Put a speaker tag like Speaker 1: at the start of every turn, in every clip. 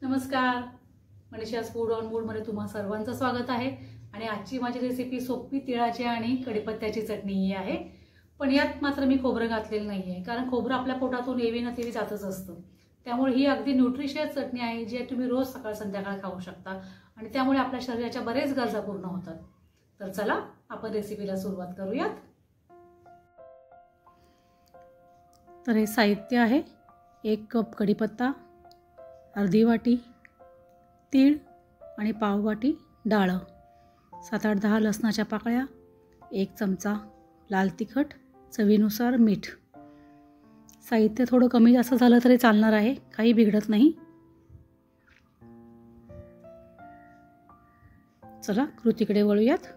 Speaker 1: नमस्कार, Manisha's food on मूडमध्ये तुम्हा सर्वांचं स्वागत आहे। आणि आजची माझी रेसिपी सोपी तिळाची आणि कढीपत्त्याची चटणी ही आहे। पण यात मात्र मी खोबरं घातलेलं नाहीये, कारण खोबरं आपल्या पोटातून येवी ना तेवी जातच असतं। त्यामुळे ही अगदी न्यूट्रिशियस चटणी आहे, जी तुम्ही रोज सकाळ संध्याकाळ खाऊ शकता आणि त्यामुळे आपल्या शरीराच्या बरेच गरजा पूर्ण होतात। तर चला आपण रेसिपीला सुरुवात करूयात। तर हे साहित्य आहे, 1 कप कढीपत्ता, अर्धी वाटी तीळ आणि पाव वाटी डाळ, 7-8-10 लसणाच्या पाकळ्या, 1 चमचा लाल तिखट, चवीनुसार मीठ। साहित्य थोडं कमी जास्त झालं तरी चालणार आहे, काही बिघडत नाही। चला कृतीकडे वळूयात।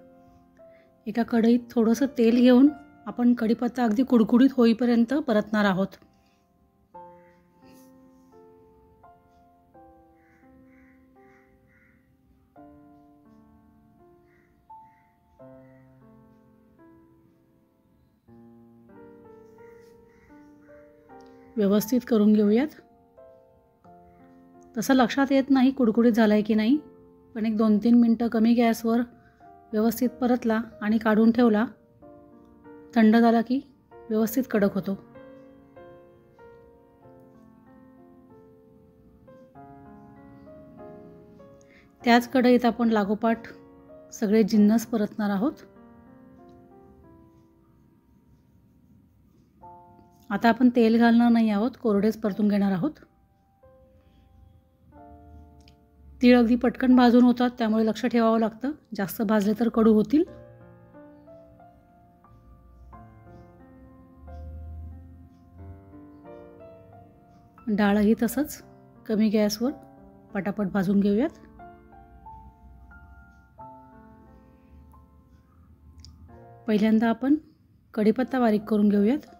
Speaker 1: एका कढईत थोडंसं तेल घेऊन आपण कढीपत्ता अगदी कुडकुडीत होईपर्यंत परतणार आहोत। व्यवस्थित करून घेऊयात। तसं लक्षात येत नाही कुडकुडीत झालाय की नाही, पण एक 2-3 मिनिटं कमी गॅसवर व्यवस्थित परतला आणि काढून ठेवला, थंड झाला की व्यवस्थित कडक होतो। त्याच कढईत आपण लागोपाठ सगळे जिन्नस परतणार आहोत। आता आपण तेल घालणार नाही आहोत, कोरडेच परतून घेणार आहोत। तीळ अगदी पटकन भाजून होतात, त्यामुळे लक्ष ठेवावं लागतं, जास्त भाजले तर कडू होतील। डाळही तसंच कमी गॅसवर पटापट भाजून घेऊयात। पहिल्यांदा आपण कढीपत्ता बारीक करून घेऊयात।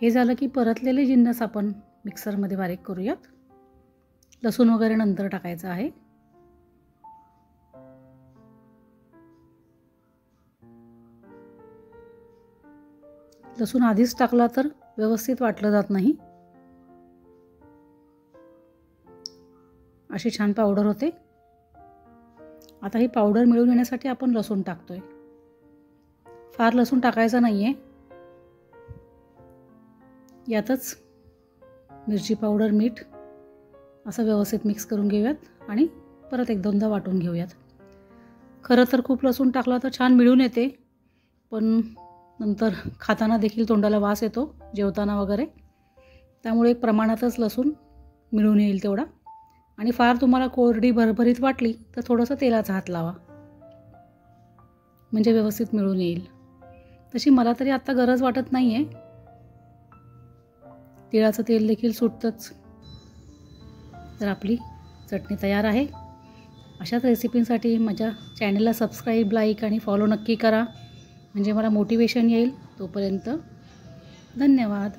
Speaker 1: हे झालं की परतलेले जिन्नस आपण मिक्सरमध्ये बारीक करूयात। लसूण वगैरे नंतर टाकायचं आहे। लसूण आधीच टाकला तर व्यवस्थित वाटलं जात नाही। अशी छान पावडर होते। आता ही पावडर मिळून येण्यासाठी आपण लसूण टाकतोय। फार लसूण टाकायचा नाहीये। यातच मिरची पावडर, मीठ असं व्यवस्थित मिक्स करून घेऊयात आणि परत 1-2दा वाटून घेऊयात। खरं तर खूप लसूण टाकला तर छान मिळून येते, पण नंतर खाताना देखील तोंडाला वास येतो, जेवताना वगैरे। त्यामुळे प्रमाणातच लसूण मिळून येईल तेवढा। आणि फार तुम्हाला कोरडी भरभरीत वाटली तर थोडंसं तेलाचा हात लावा, म्हणजे व्यवस्थित मिळून येईल। तशी मला तरी आत्ता गरज वाटत नाही आहे, तिळाचं तेल देखील सुटतंच। तर आपली चटणी तयार आहे। अशाच रेसिपींसाठी माझ्या चॅनलला सबस्क्राईब, लाईक आणि फॉलो नक्की करा, म्हणजे मला मोटिवेशन येईल। तोपर्यंत धन्यवाद।